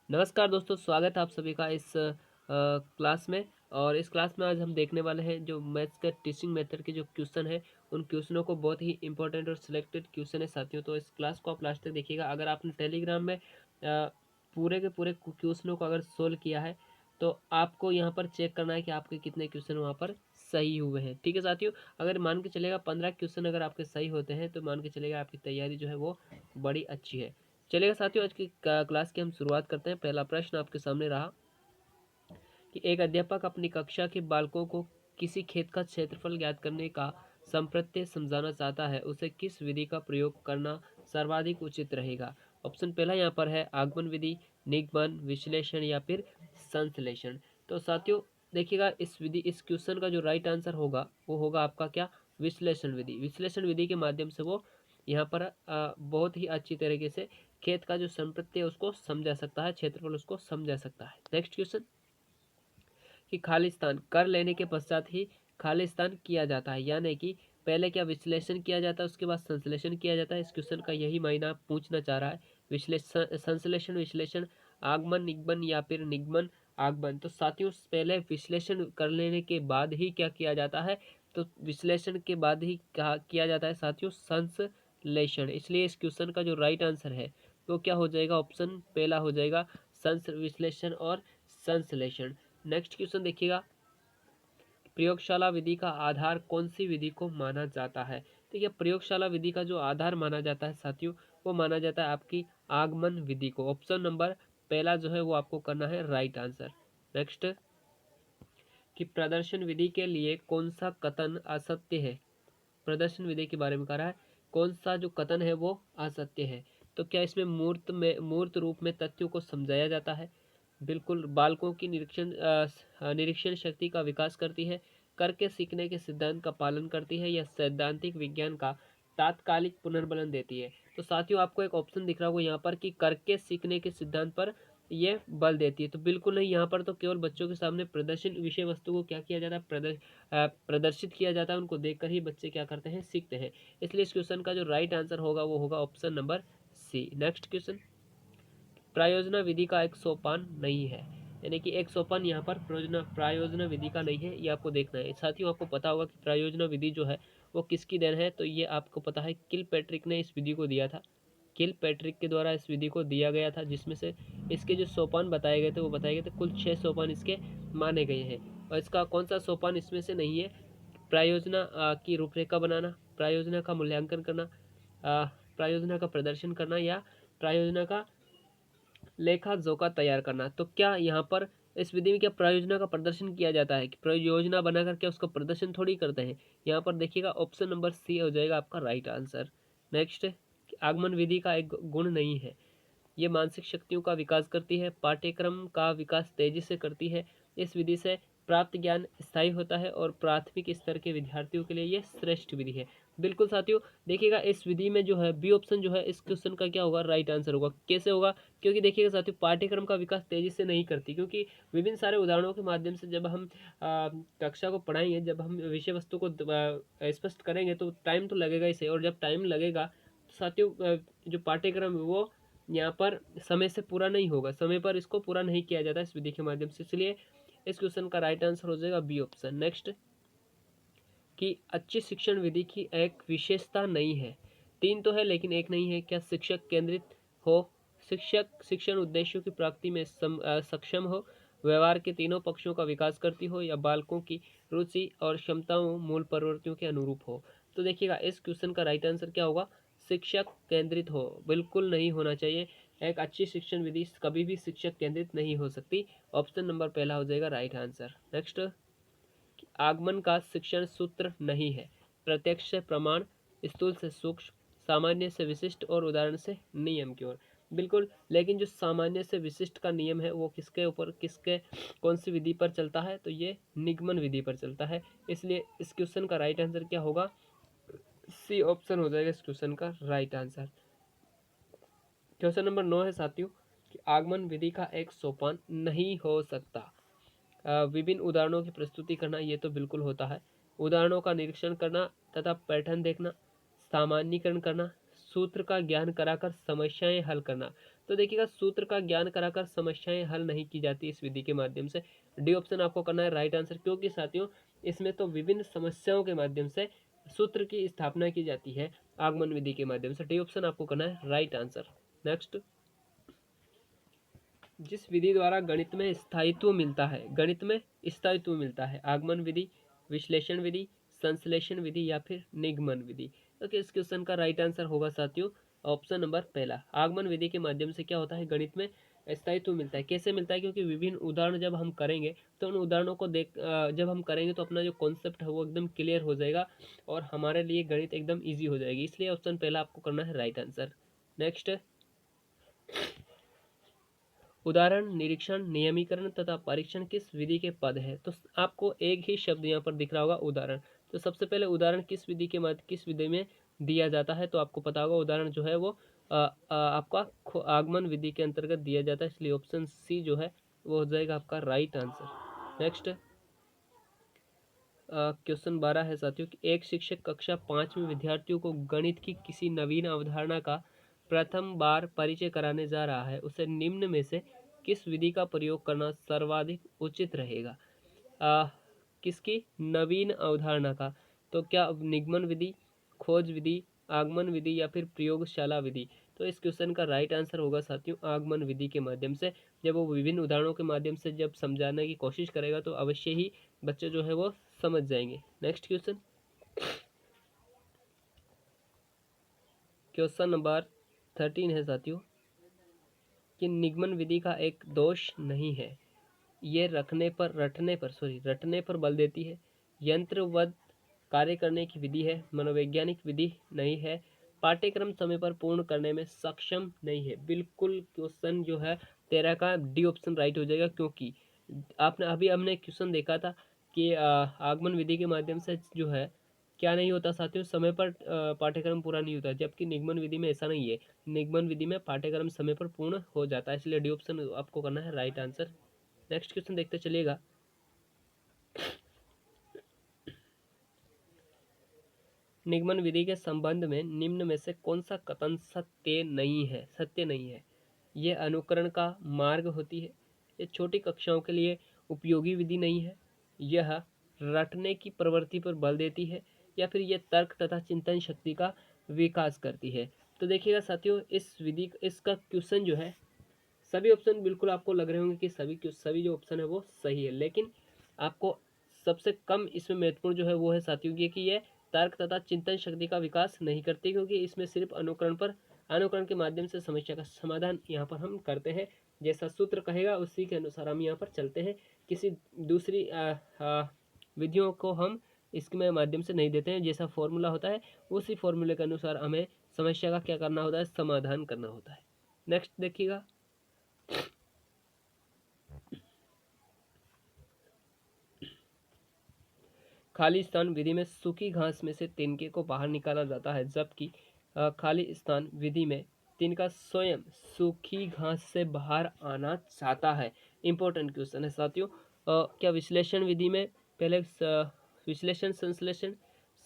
नमस्कार दोस्तों, स्वागत है आप सभी का इस क्लास में। और इस क्लास में आज हम देखने वाले हैं जो मैथ्स के टीचिंग मेथड के जो क्वेश्चन है, उन क्वेश्चनों को बहुत ही इंपॉर्टेंट और सिलेक्टेड क्वेश्चन है साथियों। तो इस क्लास को आप लास्ट तक देखिएगा। अगर आपने टेलीग्राम में पूरे के पूरे क्वेश्चनों को अगर सोल्व किया है तो आपको यहाँ पर चेक करना है कि आपके कितने क्वेश्चन वहाँ पर सही हुए हैं। ठीक है साथियों, अगर मान के चलेगा 15 क्वेश्चन अगर आपके सही होते हैं तो मान के चलेगा आपकी तैयारी जो है वो बड़ी अच्छी है। चलेगा साथियों, आज की क्लास की हम शुरुआत करते हैं। पहला प्रश्न आपके सामने रहा कि एक अध्यापक अपनी कक्षा के बालकों को किसी खेत का क्षेत्रफल ज्ञात करने का संप्रत्यय समझाना चाहता है, उसे किस विधि का प्रयोग करना सर्वाधिक उचित रहेगा। ऑप्शन पहला यहाँ पर है आगमन विधि, निगमन, विश्लेषण या फिर संश्लेषण। तो साथियों देखिएगा, इस क्वेश्चन का जो राइट आंसर होगा वो होगा आपका क्या, विश्लेषण विधि। विश्लेषण विधि के माध्यम से वो यहाँ पर बहुत ही अच्छी तरीके से खेत का जो संप्रत्यय उसको समझा सकता है, क्षेत्रफल उसको समझा सकता है। नेक्स्ट क्वेश्चन कि खालिस्तान कर लेने के पश्चात ही खालिस्तान किया जाता है, यानी कि पहले क्या विश्लेषण किया जाता है उसके बाद संश्लेषण किया जाता है। इस क्वेश्चन का यही मायना पूछना चाह रहा है। विश्लेषण संश्लेषण विश्लेषण, आगमन निगमन या फिर निगमन आगमन। तो साथियों पहले विश्लेषण कर लेने के बाद ही क्या किया जाता है, तो विश्लेषण के बाद ही क्या किया जाता है साथियों, संश्लेषण। इसलिए इस क्वेश्चन का जो राइट आंसर है वो क्या हो जाएगा, ऑप्शन पहला हो जाएगा, विश्लेषण और संश्लेषण। नेक्स्ट क्वेश्चन देखिएगा, प्रयोगशाला विधि का आधार कौन सी विधि को माना जाता है। देखिए प्रयोगशाला विधि का जो आधार माना जाता है साथियों, वो माना जाता है आपकी आगमन विधि को। ऑप्शन नंबर पहला जो है वो आपको करना है राइट आंसर। नेक्स्ट कि प्रदर्शन विधि के लिए कौन सा कथन असत्य है। प्रदर्शन विधि के बारे में कह रहा है, कौन सा जो कथन है वो असत्य है। तो क्या इसमें मूर्त रूप में तथ्यों को समझाया जाता है। बिल्कुल। बालकों की निरीक्षण शक्ति का विकास करती है, करके सीखने के सिद्धांत का पालन करती है, या सैद्धांतिक विज्ञान का तात्कालिक पुनर्बलन देती है। तो साथियों आपको एक ऑप्शन दिख रहा होगा यहाँ पर कि करके सीखने के सिद्धांत पर ये बल देती है। तो बिल्कुल नहीं, यहाँ पर तो केवल बच्चों के सामने प्रदर्शन विषय वस्तु को क्या किया जाता है, प्रदर्शित किया जाता है। उनको देखकर ही बच्चे क्या करते हैं, सीखते हैं। इसलिए इस क्वेश्चन का जो राइट आंसर होगा वो होगा option number C. Next question, प्रायोजना विधि का एक सोपान नहीं है, यानी कि एक सोपान यहाँ पर प्रायोजना विधि का नहीं है, ये आपको देखना है। साथियों आपको पता होगा कि प्रायोजना विधि जो है वो किसकी देन है, तो ये आपको पता है किल पैट्रिक ने इस विधि को दिया था। किल पैट्रिक के द्वारा इस विधि को दिया गया था, जिसमें से इसके जो सोपान बताए गए थे वो बताए गए थे। कुल 6 सोपान इसके माने गए हैं, और इसका कौन सा सोपान इसमें से नहीं है, प्रायोजना की रूपरेखा बनाना, प्रायोजना का मूल्यांकन करना, प्रायोजना का प्रदर्शन करना, या प्रायोजना का लेखा जोखा तैयार करना। तो क्या यहाँ पर इस विधि में क्या प्रायोजना का प्रदर्शन किया जाता है, कि परियोजना बनाकर क्या उसका प्रदर्शन थोड़ी करते हैं। यहाँ पर देखिएगा ऑप्शन नंबर सी हो जाएगा आपका राइट आंसर। नेक्स्ट, आगमन विधि का एक गुण नहीं है, ये मानसिक शक्तियों का विकास करती है, पाठ्यक्रम का विकास तेजी से करती है। इस विधि से प्राप्त ज्ञान स्थायी होता है और प्राथमिक स्तर के विद्यार्थियों के लिए ये श्रेष्ठ विधि है। बिल्कुल साथियों, देखिएगा इस विधि में जो है बी ऑप्शन जो है इस क्वेश्चन का क्या होगा, राइट आंसर होगा। कैसे होगा, क्योंकि देखिएगा साथियों पाठ्यक्रम का विकास तेजी से नहीं करती, क्योंकि विभिन्न सारे उदाहरणों के माध्यम से जब हम कक्षा को पढ़ाएंगे, जब हम विषय वस्तु को स्पष्ट करेंगे तो टाइम तो लगेगा इसे, और जब टाइम लगेगा तो साथियों जो पाठ्यक्रम है वो यहाँ पर समय से पूरा नहीं होगा, समय पर इसको पूरा नहीं किया जाता इस विधि के माध्यम से। इसलिए इस क्वेश्चन का राइट आंसर हो जाएगा बी ऑप्शन। नेक्स्ट कि अच्छी शिक्षण विधि की एक विशेषता नहीं है, तीन तो है लेकिन एक नहीं है। क्या शिक्षक केंद्रित हो, शिक्षक शिक्षण उद्देश्यों की प्राप्ति में सक्षम हो, व्यवहार के तीनों पक्षों का विकास करती हो, या बालकों की रुचि और क्षमताओं मूल प्रवृत्तियों के अनुरूप हो। तो देखिएगा इस क्वेश्चन का राइट आंसर क्या होगा, शिक्षक केंद्रित हो। बिल्कुल नहीं होना चाहिए, एक अच्छी शिक्षण विधि कभी भी शिक्षक केंद्रित नहीं हो सकती। ऑप्शन नंबर पहला हो जाएगा राइट आंसर। नेक्स्ट, आगमन का शिक्षण सूत्र नहीं है, प्रत्यक्ष से प्रमाण, स्थूल से सूक्ष्म, सामान्य से विशिष्ट और उदाहरण से नियम की ओर। बिल्कुल, लेकिन जो सामान्य से विशिष्ट का नियम है वो किसके ऊपर, किसके कौन सी विधि पर चलता है, तो ये निगमन विधि पर चलता है। इसलिए इस क्वेश्चन का राइट आंसर क्या होगा, सी ऑप्शन हो जाएगा इस क्वेश्चन का राइट आंसर। क्वेश्चन नंबर 9 है साथियों कि आगमन विधि का एक सोपान नहीं हो सकता। विभिन्न उदाहरणों की प्रस्तुति करना, ये तो बिल्कुल होता है। उदाहरणों का निरीक्षण करना तथा पैटर्न देखना, सामान्यीकरण करना, सूत्र का ज्ञान कराकर समस्याएं हल करना। तो देखिएगा सूत्र का ज्ञान कराकर समस्याएं हल नहीं की जाती इस विधि के माध्यम से। डी ऑप्शन आपको करना है राइट आंसर, क्योंकि साथियों इसमें तो विभिन्न समस्याओं के माध्यम से सूत्र की स्थापना की जाती है आगमन विधि के माध्यम से। डी ऑप्शन आपको करना है राइट आंसर। नेक्स्ट, जिस विधि द्वारा गणित में स्थायित्व मिलता है, गणित में स्थायित्व मिलता है, आगमन विधि, विश्लेषण विधि, संश्लेषण विधि या फिर निगमन विधि। तो इस क्वेश्चन का राइट आंसर होगा साथियों ऑप्शन नंबर पहला। आगमन विधि के माध्यम से क्या होता है, गणित में स्थायित्व मिलता है। कैसे मिलता है, क्योंकि विभिन्न उदाहरण जब हम करेंगे तो उन उदाहरणों को जब हम करेंगे तो अपना जो कॉन्सेप्ट है वो एकदम क्लियर हो जाएगा और हमारे लिए गणित एकदम ईजी हो जाएगी। इसलिए ऑप्शन पहला आपको करना है राइट आंसर। नेक्स्ट, उदाहरण, निरीक्षण, नियमीकरण तथा परीक्षण किस विधि के पद है। तो आपको एक ही शब्द यहाँ पर दिख रहा होगा उदाहरण। तो सबसे पहले उदाहरण किस विधि के मध्य किस विधि में दिया जाता है, तो आपको पता होगा उदाहरण जो है वो आपका आगमन विधि के अंतर्गत दिया जाता है, इसलिए ऑप्शन सी जो है वो हो जाएगा आपका राइट आंसर। नेक्स्ट, क्वेश्चन 12 है साथियों कि एक शिक्षक कक्षा 5 में विद्यार्थियों को गणित की किसी नवीन अवधारणा का प्रथम बार परिचय कराने जा रहा है, उसे निम्न में से किस विधि का प्रयोग करना सर्वाधिक उचित रहेगा। किसकी नवीन अवधारणा का, तो क्या निगमन विधि, खोज विधि, आगमन विधि या फिर प्रयोगशाला विधि। तो इस क्वेश्चन का राइट आंसर होगा साथियों आगमन विधि के माध्यम से। जब वो विभिन्न उदाहरणों के माध्यम से जब समझाने की कोशिश करेगा तो अवश्य ही बच्चे जो है वो समझ जाएंगे। नेक्स्ट क्वेश्चन, क्वेश्चन नंबर 13 है साथियों कि निगमन विधि का एक दोष नहीं है, ये रटने पर बल देती है, यंत्रवत कार्य करने की विधि है, मनोवैज्ञानिक विधि नहीं है, पाठ्यक्रम समय पर पूर्ण करने में सक्षम नहीं है। बिल्कुल क्वेश्चन जो है 13 का डी ऑप्शन राइट हो जाएगा, क्योंकि आपने अभी हमने क्वेश्चन देखा था कि आगमन विधि के माध्यम से जो है क्या नहीं होता साथियों, समय पर पाठ्यक्रम पूरा नहीं होता, जबकि निगमन विधि में ऐसा नहीं है। निगमन विधि में पाठ्यक्रम समय पर पूर्ण हो जाता है, इसलिए डी ऑप्शन आपको करना है राइट आंसर। नेक्स्ट क्वेश्चन देखते चलिएगा। निगमन विधि के संबंध में निम्न में से कौन सा कथन सत्य नहीं है। यह अनुकरण का मार्ग होती है, यह छोटी कक्षाओं के लिए उपयोगी विधि नहीं है, यह रटने की प्रवृत्ति पर बल देती है, या फिर यह तर्क तथा चिंतन शक्ति का विकास करती है। तो देखिएगा साथियों इस विधि इसका क्वेश्चन जो है सभी ऑप्शन बिल्कुल आपको लग रहे होंगे कि सभी जो ऑप्शन है वो सही है, लेकिन आपको सबसे कम इसमें महत्वपूर्ण जो है वो है साथियों कि ये तर्क तथा चिंतन शक्ति का विकास नहीं करती, क्योंकि इसमें सिर्फ अनुकरण के माध्यम से समस्या का समाधान यहाँ पर हम करते हैं। जैसा सूत्र कहेगा उसी के अनुसार हम यहाँ पर चलते हैं, किसी दूसरी विधियों को हम इसके माध्यम से नहीं देते हैं। जैसा फॉर्मूला होता है उसी फॉर्मूले के अनुसार हमें समस्या का क्या करना होता है, समाधान करना होता है। नेक्स्ट देखिएगा, खाली स्थान विधि में सूखी घास में से तिनके को बाहर निकाला जाता है, जबकि खाली स्थान विधि में तिनका स्वयं सूखी घास से बाहर आना चाहता है। इंपॉर्टेंट क्वेश्चन है साथियों। क्या विश्लेषण विधि में पहले विश्लेषण संश्लेषण,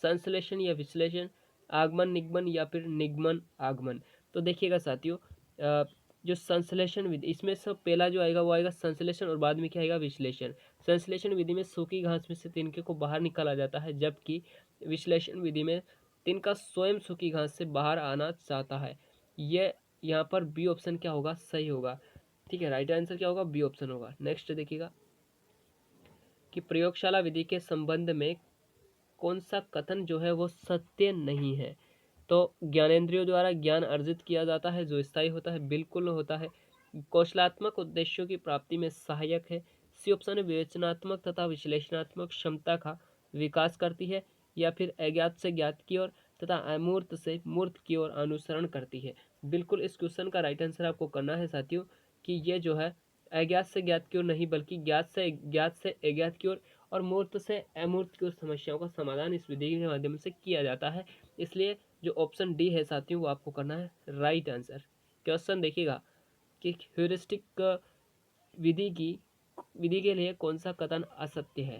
संश्लेषण या विश्लेषण, आगमन निगमन या फिर निगमन आगमन। तो देखिएगा साथियों जो संश्लेषण विधि इसमें सब पहला जो आएगा वो आएगा संश्लेषण और बाद में क्या आएगा विश्लेषण। संश्लेषण विधि में सूखी घास में से तिनके को बाहर निकाला जाता है, जबकि विश्लेषण विधि में तिनका स्वयं सूखी घास से बाहर आना चाहता है। ये यहाँ पर बी ऑप्शन क्या होगा, सही होगा। ठीक है, राइट आंसर क्या होगा, बी ऑप्शन होगा। नेक्स्ट देखिएगा कि प्रयोगशाला विधि के संबंध में कौन सा कथन जो है वो सत्य नहीं है। तो ज्ञानेंद्रियों द्वारा ज्ञान अर्जित किया जाता है जो स्थायी होता है, बिल्कुल होता है। कौशलात्मक उद्देश्यों की प्राप्ति में सहायक है। सी ऑप्शन है विवेचनात्मक तथा विश्लेषणात्मक क्षमता का विकास करती है, या फिर अज्ञात से ज्ञात की ओर तथा अमूर्त से मूर्त की ओर अनुसरण करती है। बिल्कुल इस क्वेश्चन का राइट आंसर आपको करना है साथियों कि ये जो है अज्ञात से ज्ञात की ओर नहीं, बल्कि ज्ञात से अज्ञात की ओर और मूर्त से अमूर्त की ओर समस्याओं का समाधान इस विधि के माध्यम से किया जाता है। इसलिए जो ऑप्शन डी है साथियों वो आपको करना है राइट आंसर। क्वेश्चन देखिएगा कि ह्यूरिस्टिक विधि के लिए कौन सा कथन असत्य है।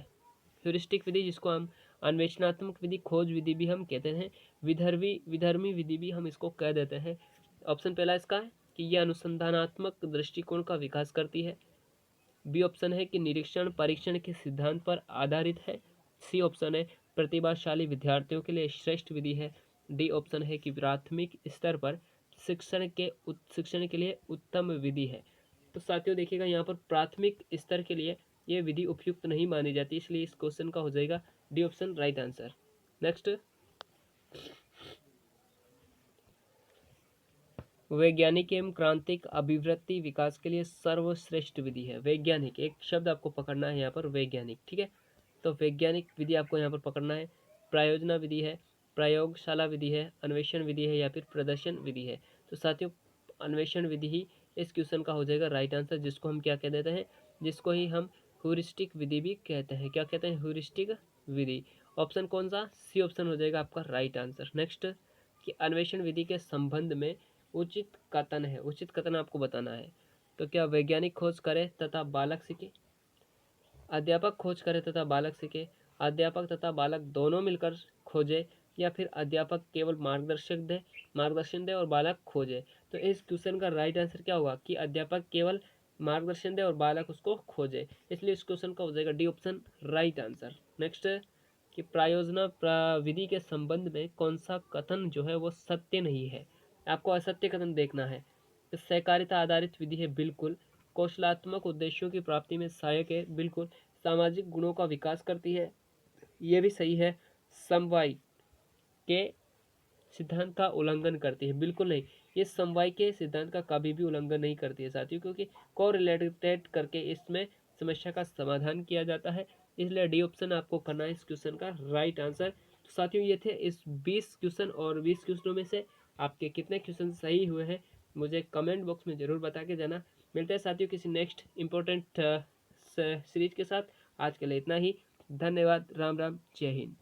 ह्यूरिस्टिक विधि जिसको हम अन्वेषणात्मक विधि, खोज विधि भी हम कहते हैं, विधर्मी विधि भी हम इसको कह देते हैं। ऑप्शन पहला इसका है कि यह अनुसंधानात्मक दृष्टिकोण का विकास करती है। बी ऑप्शन है कि निरीक्षण परीक्षण के सिद्धांत पर आधारित है। सी ऑप्शन है प्रतिभाशाली विद्यार्थियों के लिए श्रेष्ठ विधि है। डी ऑप्शन है कि प्राथमिक स्तर पर शिक्षण के लिए उत्तम विधि है। तो साथियों देखिएगा यहाँ पर प्राथमिक स्तर के लिए ये विधि उपयुक्त नहीं मानी जाती, इसलिए इस क्वेश्चन का हो जाएगा D option right answer. Next, वैज्ञानिक एवं क्रांतिक अभिवृत्ति विकास के लिए सर्वश्रेष्ठ विधि है। वैज्ञानिक एक शब्द आपको पकड़ना है यहाँ पर, वैज्ञानिक, ठीक है। तो वैज्ञानिक विधि आपको यहाँ पर पकड़ना है। प्रायोजना विधि है, प्रयोगशाला विधि है, अन्वेषण विधि है या फिर प्रदर्शन विधि है। तो साथियों अन्वेषण विधि ही इस क्वेश्चन का हो जाएगा राइट आंसर, जिसको हम क्या कह देते हैं, जिसको ही हम ह्यूरिस्टिक विधि भी कहते हैं। क्या कहते हैं? ह्यूरिस्टिक विधि। ऑप्शन कौन सा? सी ऑप्शन हो जाएगा आपका राइट आंसर। नेक्स्ट, कि अन्वेषण विधि के संबंध में उचित कथन है। उचित कथन आपको बताना है। तो क्या वैज्ञानिक खोज करे तथा बालक सीखे, अध्यापक खोज करे तथा बालक सीखे, अध्यापक तथा बालक दोनों मिलकर खोजे, या फिर अध्यापक केवल मार्गदर्शन दे और बालक खोजे। तो इस क्वेश्चन का राइट आंसर क्या होगा कि अध्यापक केवल मार्गदर्शन दे और बालक उसको खोजे, इसलिए इस क्वेश्चन का हो जाएगा D option right answer. Next, कि प्रायोजना विधि के संबंध में कौन सा कथन जो है वो सत्य नहीं है। आपको असत्य कथन देखना है। तो सहकारिता आधारित विधि है, बिल्कुल। कौशलात्मक उद्देश्यों की प्राप्ति में सहायक है, बिल्कुल। सामाजिक गुणों का विकास करती है, ये भी सही है। समवाय के सिद्धांत का उल्लंघन करती है, बिल्कुल नहीं। ये समवाय के सिद्धांत का कभी भी उल्लंघन नहीं करती है साथियों, क्योंकि कोरिलेटेड करके इसमें समस्या का समाधान किया जाता है, इसलिए डी ऑप्शन आपको करना है इस क्वेश्चन का राइट आंसर। तो साथियों ये थे इस 20 क्वेश्चन, और 20 क्वेश्चनों में से आपके कितने क्वेश्चन सही हुए हैं मुझे कमेंट बॉक्स में ज़रूर बता के जाना। मिलते हैं साथियों किसी नेक्स्ट इंपॉर्टेंट सीरीज के साथ। आज के लिए इतना ही। धन्यवाद। राम राम, जय हिंद।